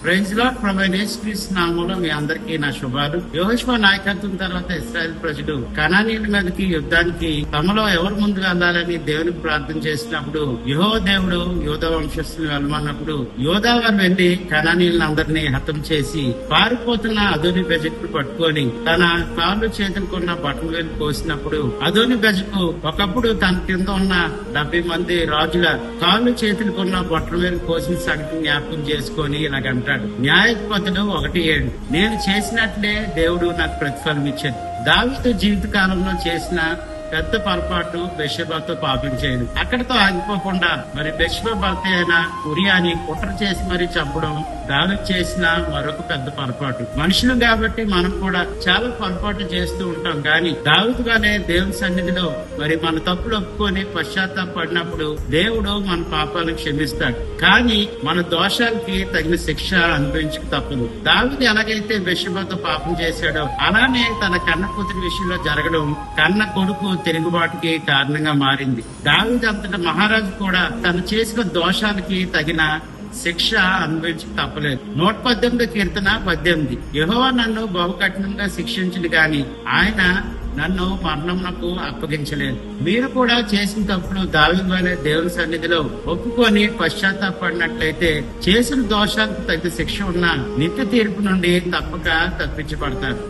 Praise lord ప్రభువైన యేసుక్రీస్తు నామములో మీ అందరికీ నా శుభాలు. యెహోషువ నాయకత్వం తర్వాత ఇశ్రాయేలు ప్రజలు కనానీయుల మీదకి యుద్ధానికి తమలో ఎవరు ముందు వెళ్ళాలని దేవునికి ప్రార్థన చేసినప్పుడు యెహోవా దేవుడు యోధా వంశస్థులు వెళ్ళమన్నప్పుడు యోధా వారు వెళ్లి కనానీయులను అందరినీ హతం చేసి పారిపోతున్న అదోని బెజకు పట్టుకొని తన కాళ్ళు చేతులకున్న బట్టలు వేలు కోసినప్పుడు అదోని బెజకు ఒకప్పుడు తన కింద ఉన్న 70 మంది రాజుల కాళ్ళు చేతులకున్న బట్టల వేలు కోసిన సంగతి జ్ఞాపకం చేసుకొని ఇలాగంటాడు, న్యాయాధిపతులు 1:7, నేను చేసినట్లే దేవుడు నాకు ప్రతిఫలం ఇచ్చాడు. దావీదు జీవిత కాలంలో చేసిన పెద్ద పొరపాటు బెత్షెబాతో పాపం చేయడం. అక్కడితో ఆగిపోకుండా మరి బెత్షెబా భర్త అయిన ఉరియాని కుట్ర చేసి మరి చంపడం దావీదు చేసిన మరొక పెద్ద పొరపాటు. మనుషులు కాబట్టి మనం కూడా చాలా పొరపాటు చేస్తూ ఉంటాం, కానీ దావీదుగానే దేవుని సన్నిధిలో మరి మన తప్పులు ఒప్పుకొని పశ్చాత్తాపడినప్పుడు దేవుడు మన పాపాలను క్షమిస్తాడు. కానీ మన దోషాలకి తగిన శిక్ష అనుభవించక తప్పదు. దావీదు ఎలాగైతే బెత్షెబాతో పాపం చేశాడో అలానే తన కన్న కూతురి విషయంలో జరగడం కన్న కొడుకు తిరుగుబాటుకి కారణంగా మారింది. దావీదు అంతటి మహారాజు కూడా తను చేసిన దోషాలకి తగిన శిక్ష అనుభవించి తప్పలేదు. 118 కీర్తన 18, యెహోవా నన్ను బహు కఠినంగా శిక్షించింది గాని ఆయన నన్ను మరణమునకు అప్పగించలేదు. మీరు కూడా చేసిన తప్పులు దావీదు వలె దేవుని సన్నిధిలో ఒప్పుకొని పశ్చాత్తాపడినట్లయితే చేసిన దోషాలకు తగిన శిక్ష ఉన్న నిత్య తీర్పు నుండి తప్పక తప్పించబడతారు.